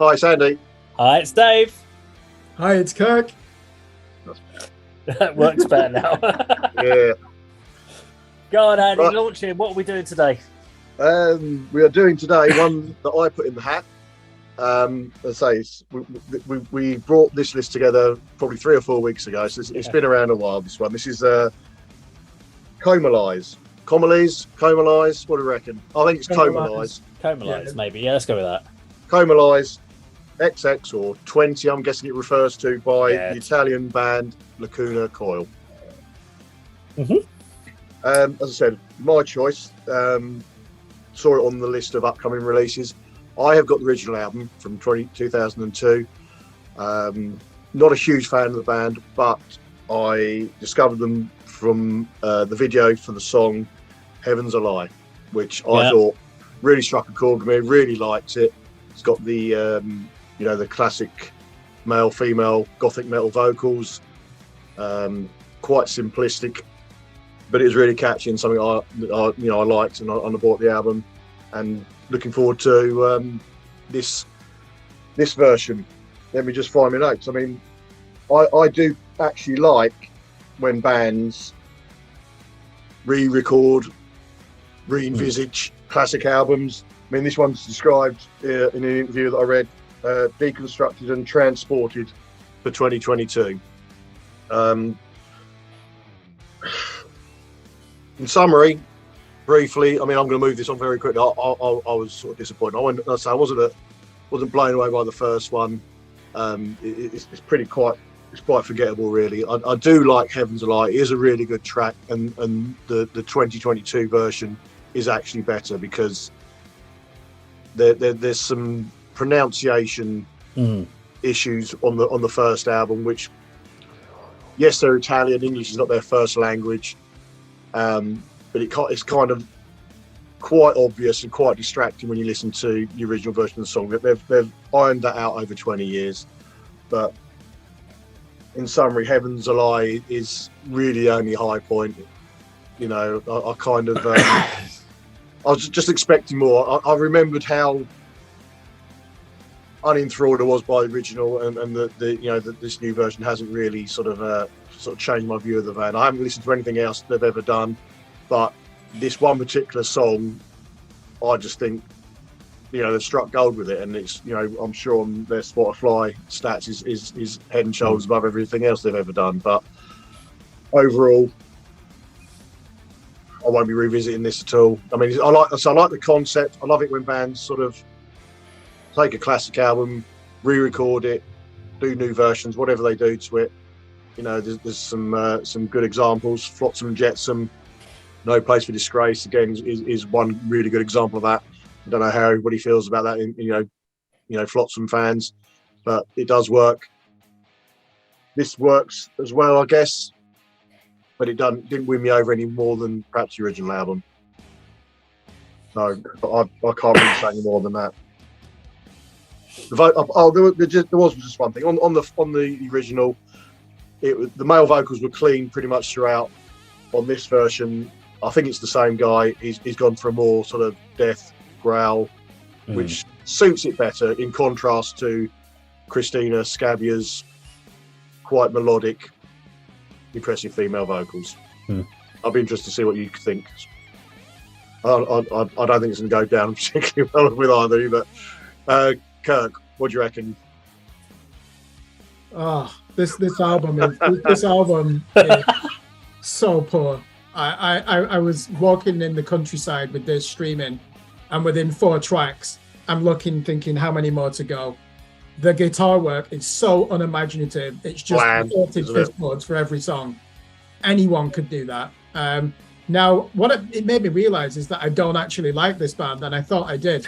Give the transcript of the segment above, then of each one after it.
Hi, it's Andy. Hi, it's Dave. Hi, it's Kirk. That works better now. Yeah. Go on, Andy, Right. launch it. What are we doing today? We are doing today one that I put in the hat. As I say, we brought this list together probably 3 or 4 weeks ago, so it's been around a while, this one. This is Comalies. Comalies, what do you reckon? I think it's Comalies. Comalies, maybe. Yeah, let's go with that. Comalies XX or 20, I'm guessing it refers to by the Italian band Lacuna Coil. As I said, my choice. Saw it on the list of upcoming releases. I have got the original album from 2002. Not a huge fan of the band, but I discovered them from the video for the song Heaven's a Lie, which I thought really struck a chord with me. Really liked it. It's got the the classic male-female gothic metal vocals, quite simplistic, but it was really catchy and something I liked, and I bought the album, and looking forward to this version. Let me just find my notes. I mean, I do actually like when bands re-record, re-envisage classic albums. I mean, this one's described in an interview that I read, deconstructed and transported for 2022. In summary, briefly, I mean, I'm going to move this on very quickly. I was sort of disappointed. I wasn't blown away by the first one. It's quite forgettable, really. I do like Heaven's a Lie. It is a really good track, and the 2022 version is actually better because there's some pronunciation issues on the first album, which, yes, they're Italian. English is not their first language, but it's kind of quite obvious and quite distracting when you listen to the original version of the song. They've ironed that out over 20 years, but in summary, Heaven's a Lie is really the only high point. You know, I kind of I was just expecting more. I remembered how unenthralled I was by the original, and this new version hasn't really sort of changed my view of the band. I haven't listened to anything else they've ever done, but this one particular song, I just think, they've struck gold with it, and it's, I'm sure on their Spotify stats is head and shoulders above everything else they've ever done. But overall, I won't be revisiting this at all. I mean, I like the concept. I love it when bands sort of take a classic album, re-record it, do new versions, whatever they do to it. There's some good examples. Flotsam and Jetsam, No Place for Disgrace, again, is one really good example of that. I don't know how everybody feels about that, Flotsam fans, but it does work. This works as well, I guess, but it didn't win me over any more than perhaps the original album. No, I can't really say any more than that. There was just one thing on the original. The male vocals were clean pretty much throughout. On this version, I think it's the same guy. He's gone for a more sort of death growl, which suits it better in contrast to Christina Scabbia's quite melodic, impressive female vocals. I'll be interested to see what you think. I don't think it's going to go down particularly well with either of you, but Kirk, what do you reckon? This album is so poor. I was walking in the countryside with this streaming, and within 4 tracks, I'm looking, thinking how many more to go. The guitar work is so unimaginative. It's just recorded fifth chords for every song. Anyone could do that. Now, it made me realize is that I don't actually like this band, and I thought I did.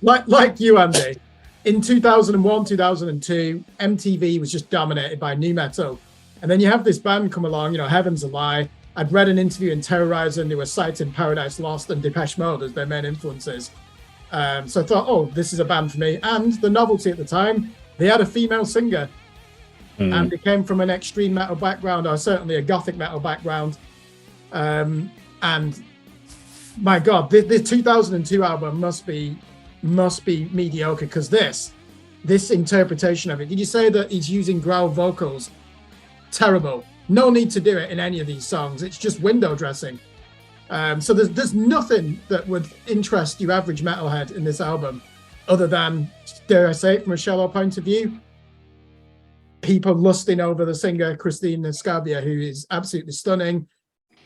like you, Andy. In 2001, 2002, MTV was just dominated by nu metal. And then you have this band come along, Heaven's a Lie. I'd read an interview in Terrorizer, they were citing Paradise Lost and Depeche Mode as their main influences. So I thought, this is a band for me. And the novelty at the time, they had a female singer. And they came from an extreme metal background, or certainly a gothic metal background. And my God, the 2002 album must be mediocre, because this this interpretation of it. Did you say that he's using growl vocals? Terrible. No need to do it in any of these songs. It's just window dressing. So there's nothing that would interest your average metalhead in this album, other than, dare I say it, from a shallow point of view, people lusting over the singer Christina Scabia, who is absolutely stunning.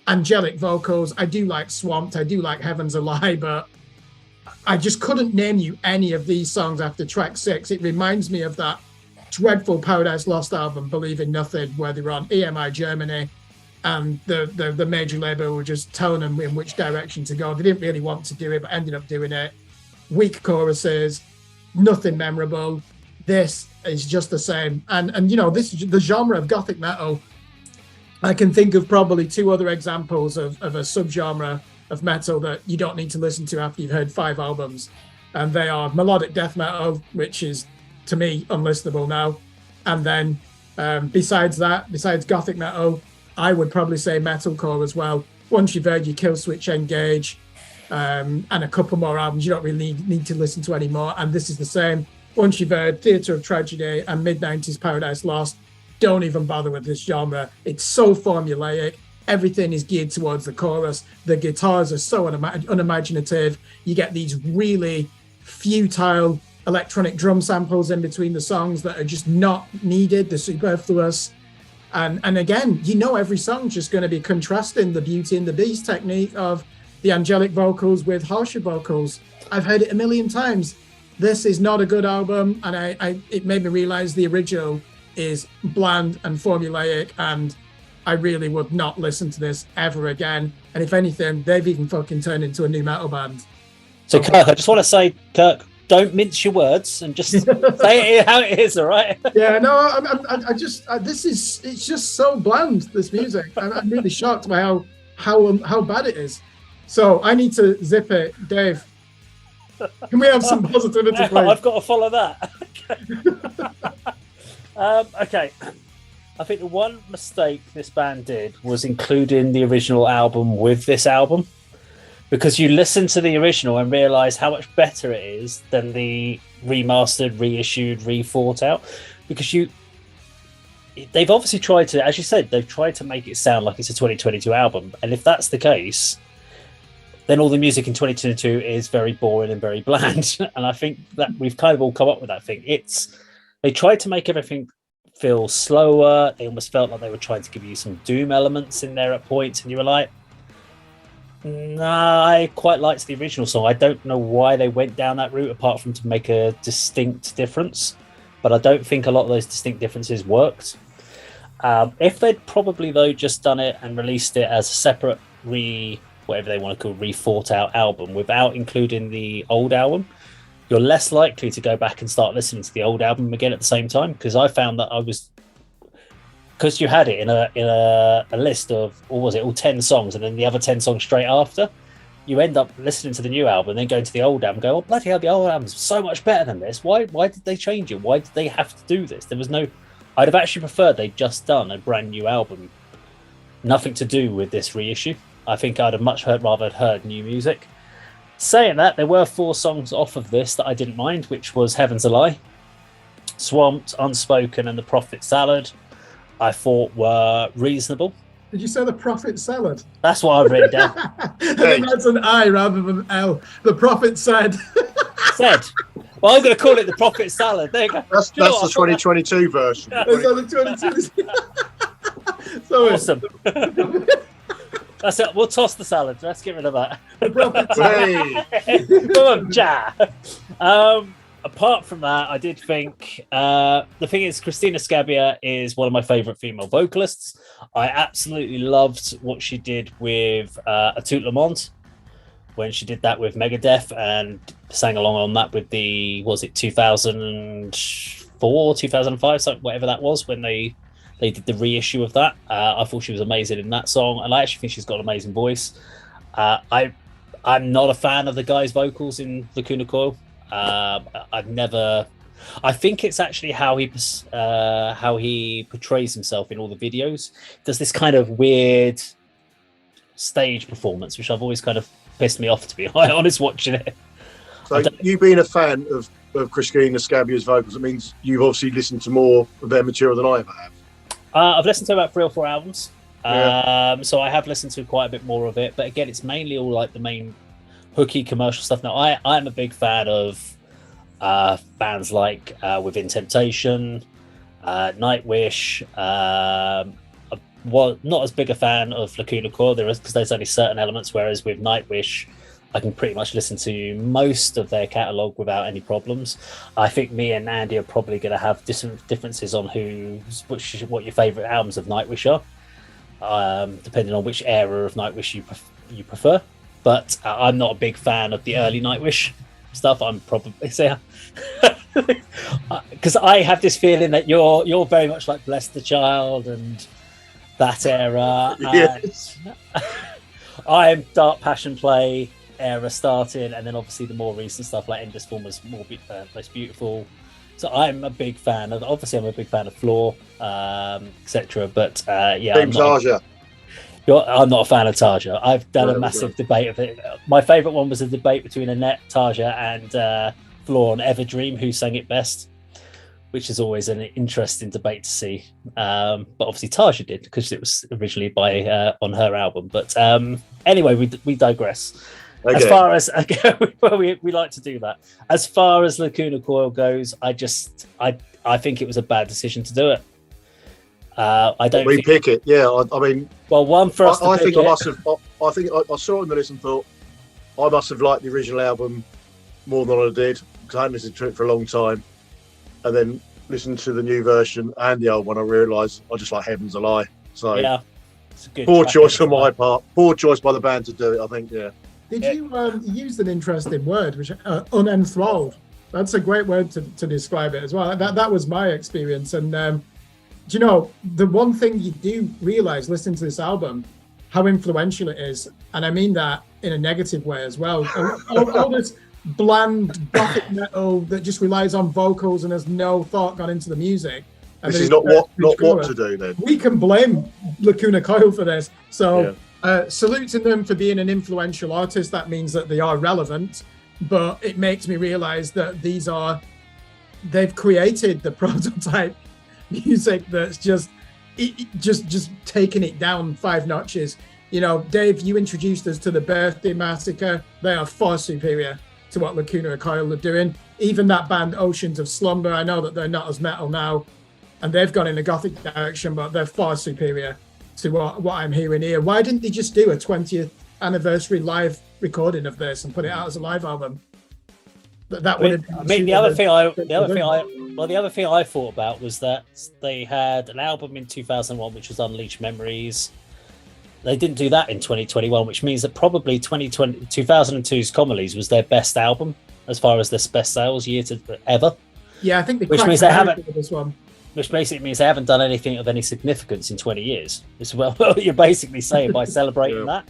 Angelic vocals. I do like Swamped. I do like Heaven's a Lie, but I just couldn't name you any of these songs after track 6. It reminds me of that dreadful Paradise Lost album, Believe in Nothing, where they were on EMI Germany, and the major label were just telling them in which direction to go. They didn't really want to do it, but ended up doing it. Weak choruses, nothing memorable. This is just the same. And you know, this is the genre of gothic metal. I can think of probably 2 other examples of a subgenre of metal that you don't need to listen to after you've heard 5 albums. And they are melodic death metal, which is, to me, unlistenable now. And then besides gothic metal, I would probably say metalcore as well. Once you've heard your Killswitch Engage and a couple more albums, you don't really need to listen to any more. And this is the same. Once you've heard Theatre of Tragedy and mid-90s Paradise Lost, don't even bother with this genre. It's so formulaic. Everything is geared towards the chorus. The guitars are so unimaginative. You get these really futile electronic drum samples in between the songs that are just not needed. They're superfluous. And again, you know, every song's just going to be contrasting the Beauty and the Beast technique of the angelic vocals with harsher vocals. I've heard it a million times. This is not a good album, and it made me realize the original is bland and formulaic, and I really would not listen to this ever again. And if anything, they've even fucking turned into a new metal band. So Kirk, I just want to say, Kirk, don't mince your words and just say it how it is, all right? Yeah, no, it's just so bland, this music. I'm really shocked by how bad it is. So I need to zip it. Dave, can we have some positivity, please? I've got to follow that. Okay. I think the one mistake this band did was including the original album with this album, because you listen to the original and realise how much better it is than the remastered, reissued, re-thought out. Because they've obviously tried to, as you said, they've tried to make it sound like it's a 2022 album. And if that's the case, then all the music in 2022 is very boring and very bland. And I think that we've kind of all come up with that thing. They tried to make everything feel slower. They almost felt like they were trying to give you some doom elements in there at points, and you were like, nah, I quite liked the original song. I don't know why they went down that route, apart from to make a distinct difference, but I don't think a lot of those distinct differences worked. If they'd probably, though, just done it and released it as a separate whatever they want to call re-thought out album without including the old album, you're less likely to go back and start listening to the old album again at the same time. Because I found that because you had it in a list of, or was it all 10 songs, and then the other 10 songs straight after, you end up listening to the new album, then going to the old album, and go, oh bloody hell, the old album's so much better than this. Why did they change it? Why did they have to do this? I'd have actually preferred they'd just done a brand new album, nothing to do with this reissue. I think I'd have much rather heard new music. Saying that, there were 4 songs off of this that I didn't mind, which was Heaven's a Lie, Swamped, Unspoken, and The Prophet Salad. I thought were reasonable. Did you say The Prophet Salad? That's what I've written down. I think that's an I rather than an L. The Prophet said. Said. Well, I'm going to call it The Prophet Salad. There you go. That's the 2022 version. Is that the 22? Sorry. Awesome. That's it. We'll toss the salad. Let's get rid of that. The Prophet Salad. Hey. Come on, ja. Apart from that, I did think the thing is, Christina Scabia is one of my favourite female vocalists. I absolutely loved what she did with A Tout Le Monde when she did that with Megadeth and sang along on that with the, was it 2004, 2005, something, whatever that was, when they did the reissue of that. I thought she was amazing in that song, and I actually think she's got an amazing voice. I'm not a fan of the guy's vocals in Lacuna Coil. I think it's actually how he portrays himself in all the videos. Does this kind of weird stage performance, which I've always kind of pissed me off, to be honest, watching it. So you being a fan of Christina Scabbia's vocals, it means you've obviously listened to more of their material than I ever have. I've listened to about 3 or 4 albums. Yeah. So I have listened to quite a bit more of it. But again, it's mainly all like the main hooky commercial stuff. Now, I'm a big fan of bands like Within Temptation, Nightwish. Well, not as big a fan of Lacuna Coil because there's only certain elements, whereas with Nightwish, I can pretty much listen to most of their catalogue without any problems. I think me and Andy are probably going to have differences on what your favourite albums of Nightwish are, depending on which era of Nightwish you prefer. But I'm not a big fan of the early Nightwish stuff. I'm probably because I have this feeling that you're very much like Bless the Child and that era. Yes. I'm Dark Passion Play era starting, and then obviously the more recent stuff like Endless Form was most beautiful. So I'm a big fan of. Obviously, I'm a big fan of Floor, etc. But yeah, I'm not a fan of Tarja. I've done a massive debate of it. My favourite one was a debate between Annette, Tarja, and Floor on Everdream, who sang it best, which is always an interesting debate to see. But obviously Tarja did, because it was originally by on her album. But anyway, we digress. Okay. As far as we like to do that. As far as Lacuna Coil goes, I think it was a bad decision to do it. I don't repick it. Yeah, I mean, well, one for us. I think I must have. I think I saw it on the list and thought I must have liked the original album more than I did, because I hadn't listened to it for a long time, and then listened to the new version and the old one. I realised I just like Heaven's a Lie. So yeah, it's a good poor choice on my part. Poor choice by the band to do it, I think. Yeah. Did you use an interesting word, which unenthralled? That's a great word to describe it as well. That was my experience. And do you know, the one thing you do realise listening to this album, how influential it is, and I mean that in a negative way as well. all this bland gothic metal that just relies on vocals and has no thought gone into the music. And this is not what to do then. We can blame Lacuna Coil for this. So. Yeah. Salute to them for being an influential artist. That means that they are relevant, but it makes me realize that they've created the prototype music that's just taking it down 5 notches. You know, Dave, you introduced us to the Birthday Massacre. They are far superior to what Lacuna Coil are doing. Even that band Oceans of Slumber, I know that they're not as metal now and they've gone in a gothic direction, but they're far superior to what I'm hearing here. Why didn't they just do a 20th anniversary live recording of this and put it out as a live album? That would have been. I mean, the other thing I thought about was that they had an album in 2001 which was Unleashed Memories. They didn't do that in 2021, which means that probably 2002's Comalies was their best album as far as their best sales year ever. Yeah, I think which means they haven't with this one. Which basically means they haven't done anything of any significance in 20 years. It's what you're basically saying by celebrating that.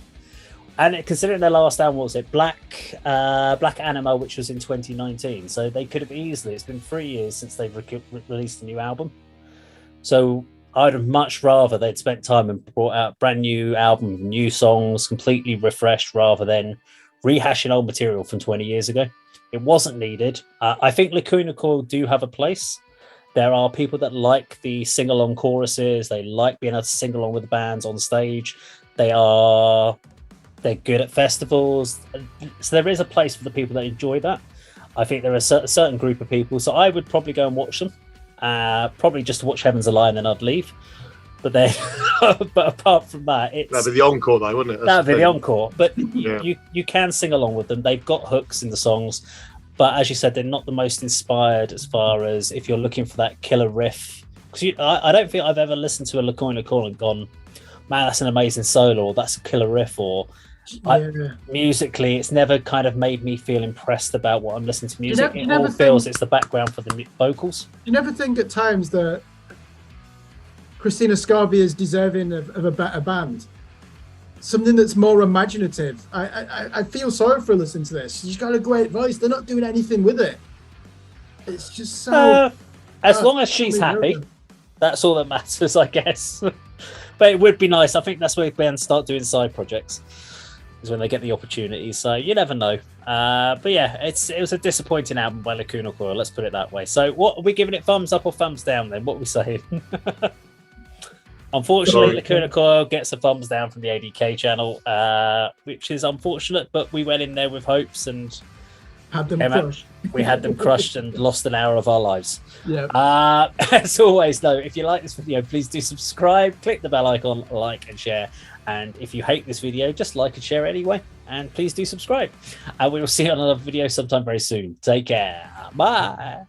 And considering their last album, what was it? Black Anima, which was in 2019. So they could have easily, it's been 3 years since they've released a new album. So I'd have much rather they'd spent time and brought out a brand new album, new songs, completely refreshed, rather than rehashing old material from 20 years ago. It wasn't needed. I think Lacuna Coil do have a place. There are people that like the sing-along choruses. They like being able to sing along with the bands on stage. They're good at festivals. So there is a place for the people that enjoy that. I think there are a certain group of people. So I would probably go and watch them. Probably just to watch Heaven's a Lie and then I'd leave. But then, but apart from that, that'd be the encore though, wouldn't it? That'd be the encore. But you can sing along with them. They've got hooks in the songs. But as you said, they're not the most inspired as far as if you're looking for that killer riff. Because I don't think I've ever listened to a Lacuna Coil and gone, man, that's an amazing solo, or that's a killer riff, or musically, it's never kind of made me feel impressed about what I'm listening to music. It all feels it's the background for the vocals. You never think at times that Christina Scabia is deserving of a better band? Something that's more imaginative. I feel sorry for listening to this. She's got a great voice. They're not doing anything with it. It's just so... as long as she's happy, that's all that matters, I guess. But it would be nice. I think that's where bands start doing side projects. is when they get the opportunity. So you never know. But yeah, it was a disappointing album by Lacuna Coil. Let's put it that way. So what are we giving it? Thumbs up or thumbs down? Then what are we saying? Unfortunately, Lacuna Coil gets a thumbs down from the ADK channel, which is unfortunate. But we went in there with hopes and Had them crushed. We had them crushed and lost an hour of our lives. Yeah. As always, though, if you like this video, please do subscribe, click the bell icon, like and share. And if you hate this video, just like and share anyway. And please do subscribe. And we will see you on another video sometime very soon. Take care. Bye.